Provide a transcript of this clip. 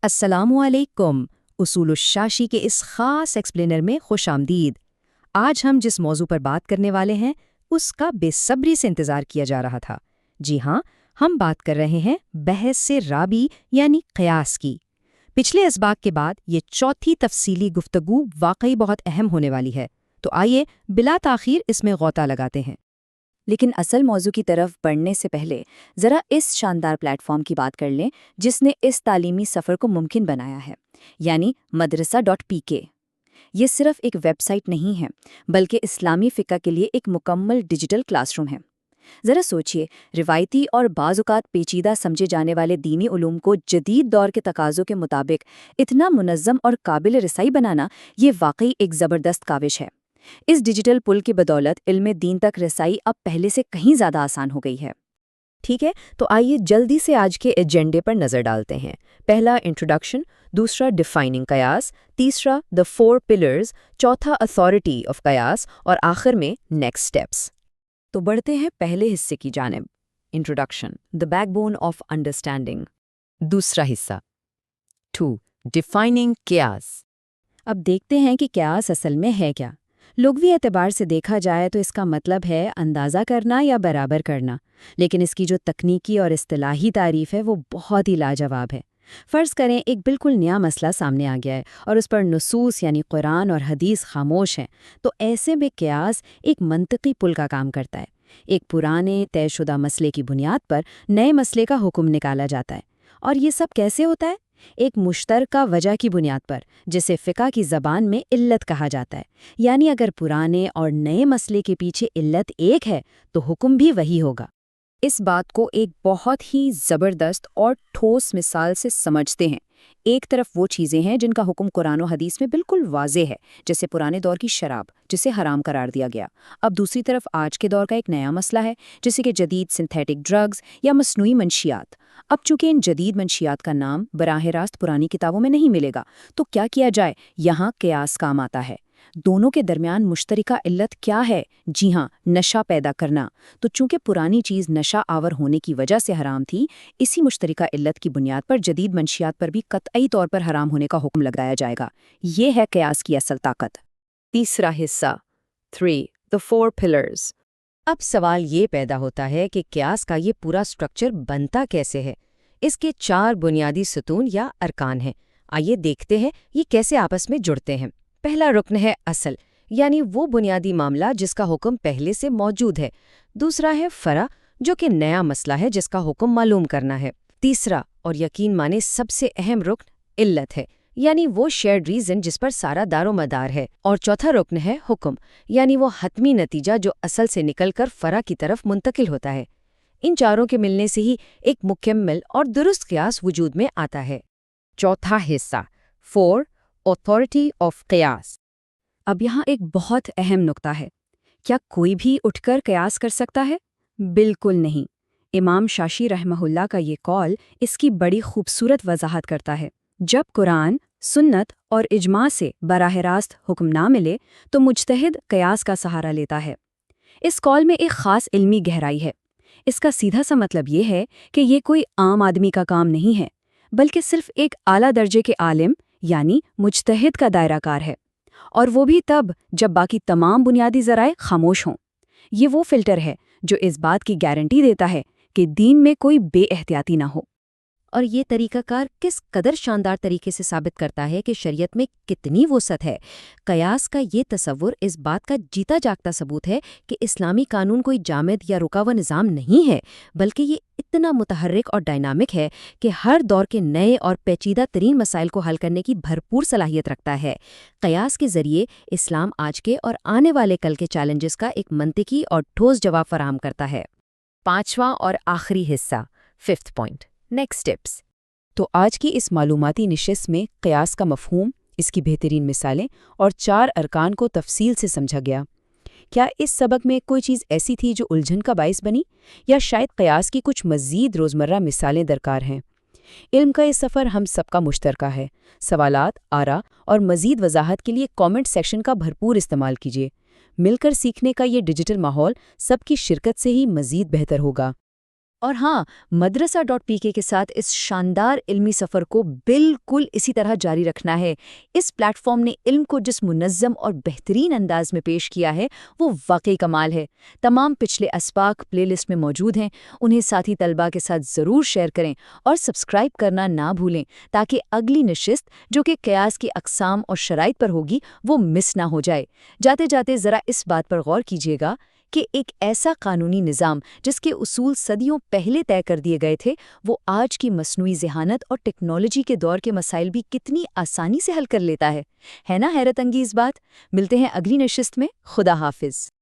السلام علیکم۔ اصول الشاشی کے اس خاص ایکسپلینر میں خوش آمدید۔ آج ہم جس موضوع پر بات کرنے والے ہیں اس کا بے صبری سے انتظار کیا جا رہا تھا۔ جی ہاں، ہم بات کر رہے ہیں بحث سے رابی یعنی قیاس کی۔ پچھلے اسباق کے بعد یہ چوتھی تفصیلی گفتگو واقعی بہت اہم ہونے والی ہے، تو آئیے بلا تاخیر اس میں غوطہ لگاتے ہیں۔ لیکن اصل موضوع کی طرف بڑھنے سے پہلے ذرا اس شاندار پلیٹ فارم کی بات کر لیں جس نے اس تعلیمی سفر کو ممکن بنایا ہے، یعنی مدرسہ.pk۔ یہ صرف ایک ویب سائٹ نہیں ہے بلکہ اسلامی فقہ کے لیے ایک مکمل ڈیجیٹل کلاس روم ہے۔ ذرا سوچئے، روایتی اور بعض اوقات پیچیدہ سمجھے جانے والے دینی علوم کو جدید دور کے تقاضوں کے مطابق اتنا منظم اور قابل رسائی بنانا، یہ واقعی ایک زبردست کاوش ہے۔ اس ڈیجیٹل پل کی بدولت علم دین تک رسائی اب پہلے سے کہیں زیادہ آسان ہو گئی ہے۔ ٹھیک ہے، تو آئیے جلدی سے آج کے ایجنڈے پر نظر ڈالتے ہیں۔ پہلا انٹروڈکشن، دوسرا ڈیفائننگ قیاس، تیسرا دا 4 پلرز، چوتھا اتھارٹی آف قیاس اور آخر میں نیکسٹ سٹیپس۔ تو بڑھتے ہیں پہلے حصے کی جانب۔ Introduction, the back bone of understanding. دوسرا حصہ 2 ڈیفائننگ قیاس۔ اب دیکھتے ہیں کہ قیاس اصل میں ہے کیا۔ لغوی اعتبار سے دیکھا جائے تو اس کا مطلب ہے اندازہ کرنا یا برابر کرنا، لیکن اس کی جو تکنیکی اور اصطلاحی تعریف ہے وہ بہت ہی لاجواب ہے۔ فرض کریں ایک بالکل نیا مسئلہ سامنے آ گیا ہے اور اس پر نصوص یعنی قرآن اور حدیث خاموش ہیں، تو ایسے میں قیاس ایک منطقی پل کا کام کرتا ہے۔ ایک پرانے طے شدہ مسئلے کی بنیاد پر نئے مسئلے کا حکم نکالا جاتا ہے، اور یہ سب کیسے ہوتا ہے؟ ایک مشترکہ وجہ کی بنیاد پر، جسے فقہ کی زبان میں علت کہا جاتا ہے۔ یعنی اگر پرانے اور نئے مسئلے کے پیچھے علت ایک ہے تو حکم بھی وہی ہوگا۔ اس بات کو ایک بہت ہی زبردست اور ٹھوس مثال سے سمجھتے ہیں۔ ایک طرف وہ چیزیں ہیں جن کا حکم قرآن و حدیث میں بالکل واضح ہے، جیسے پرانے دور کی شراب جسے حرام قرار دیا گیا۔ اب دوسری طرف آج کے دور کا ایک نیا مسئلہ ہے، جیسے کہ جدید سنتھیٹک ڈرگز یا مصنوعی منشیات۔ اب چونکہ ان جدید منشیات کا نام براہ راست پرانی کتابوں میں نہیں ملے گا، تو کیا کیا جائے؟ یہاں قیاس کام آتا ہے۔ دونوں کے درمیان مشترکہ علت کیا ہے؟ جی ہاں، نشہ پیدا کرنا۔ تو چونکہ پرانی چیز نشہ آور ہونے کی وجہ سے حرام تھی، اسی مشترکہ علت کی بنیاد پر جدید منشیات پر بھی قطعی طور پر حرام ہونے کا حکم لگایا جائے گا۔ یہ ہے قیاس کی اصل طاقت۔ تیسرا حصہ 3 The 4 Pillars۔ اب سوال یہ پیدا ہوتا ہے کہ قیاس کا یہ پورا سٹرکچر بنتا کیسے ہے؟ اس کے 4 بنیادی ستون یا ارکان ہیں۔ آئیے دیکھتے ہیں یہ کیسے آپس میں جڑتے ہیں۔ پہلا رکن ہے اصل، یعنی وہ بنیادی معاملہ جس کا حکم پہلے سے موجود ہے۔ دوسرا ہے فرع، جو کہ نیا مسئلہ ہے جس کا حکم معلوم کرنا ہے۔ تیسرا اور یقین مانے سب سے اہم رکن علت ہے، یعنی وہ شیئرڈ ریزن جس پر سارا دار و مدار ہے۔ اور چوتھا رکن ہے حکم، یعنی وہ حتمی نتیجہ جو اصل سے نکل کر فرع کی طرف منتقل ہوتا ہے۔ ان چاروں کے ملنے سے ہی ایک مکمل اور درست قیاس وجود میں آتا ہے۔ چوتھا حصہ 4 Authority of قیاس۔ اب یہاں ایک بہت اہم نقطہ ہے۔ کیا کوئی بھی اٹھ کر قیاس کر سکتا ہے؟ بالکل نہیں۔ امام شاشی رحمہ اللہ کا یہ قول اس کی بڑی خوبصورت وضاحت کرتا ہے۔ جب قرآن، سنت اور اجماع سے براہ راست حکم نہ ملے تو مجتہد قیاس کا سہارا لیتا ہے۔ اس قول میں ایک خاص علمی گہرائی ہے۔ اس کا سیدھا سا مطلب یہ ہے کہ یہ کوئی عام آدمی کا کام نہیں ہے، بلکہ صرف ایک اعلیٰ درجے کے عالم یعنی مجتہد کا دائرہ کار ہے، اور وہ بھی تب جب باقی تمام بنیادی ذرائع خاموش ہوں۔ یہ وہ فلٹر ہے جو اس بات کی گارنٹی دیتا ہے کہ دین میں کوئی بے احتیاطی نہ ہو۔ اور یہ طریقہ کار کس قدر شاندار طریقے سے ثابت کرتا ہے کہ شریعت میں کتنی وسعت ہے۔ قیاس کا یہ تصور اس بات کا جیتا جاگتا ثبوت ہے کہ اسلامی قانون کوئی جامد یا رکا ہوا نظام نہیں ہے، بلکہ یہ اتنا متحرک اور ڈائنامک ہے کہ ہر دور کے نئے اور پیچیدہ ترین مسائل کو حل کرنے کی بھرپور صلاحیت رکھتا ہے۔ قیاس کے ذریعے اسلام آج کے اور آنے والے کل کے چیلنجز کا ایک منطقی اور ٹھوس جواب فراہم کرتا ہے۔ پانچواں اور آخری حصہ 5th Point نیکسٹ سٹیپس۔ تو آج کی اس معلوماتی نشست میں قیاس کا مفہوم، اس کی بہترین مثالیں اور 4 ارکان کو تفصیل سے سمجھا گیا۔ کیا اس سبق میں کوئی چیز ایسی تھی جو الجھن کا باعث بنی، یا شاید قیاس کی کچھ مزید روزمرہ مثالیں درکار ہیں؟ علم کا یہ سفر ہم سب کا مشترکہ ہے۔ سوالات، آراء اور مزید وضاحت کے لیے کامنٹ سیکشن کا بھرپور استعمال کیجیے۔ مل کر سیکھنے کا یہ ڈیجیٹل ماحول سب کی شرکت سے ہی مزید بہتر ہوگا۔ اور ہاں، madrasa.pk کے ساتھ اس شاندار علمی سفر کو بالکل اسی طرح جاری رکھنا ہے۔ اس پلیٹ فارم نے علم کو جس منظم اور بہترین انداز میں پیش کیا ہے وہ واقعی کمال ہے۔ تمام پچھلے اسباق پلے لسٹ میں موجود ہیں، انہیں ساتھی طلبہ کے ساتھ ضرور شیئر کریں اور سبسکرائب کرنا نہ بھولیں تاکہ اگلی نشست جو کہ قیاس کی اقسام اور شرائط پر ہوگی وہ مس نہ ہو جائے۔ جاتے جاتے ذرا اس بات پر غور کیجیے گا کہ ایک ایسا قانونی نظام جس کے اصول صدیوں پہلے طے کر دیے گئے تھے وہ آج کی مصنوعی ذہانت اور ٹیکنالوجی کے دور کے مسائل بھی کتنی آسانی سے حل کر لیتا ہے نا حیرت انگیز بات؟ ملتے ہیں اگلی نشست میں۔ خدا حافظ۔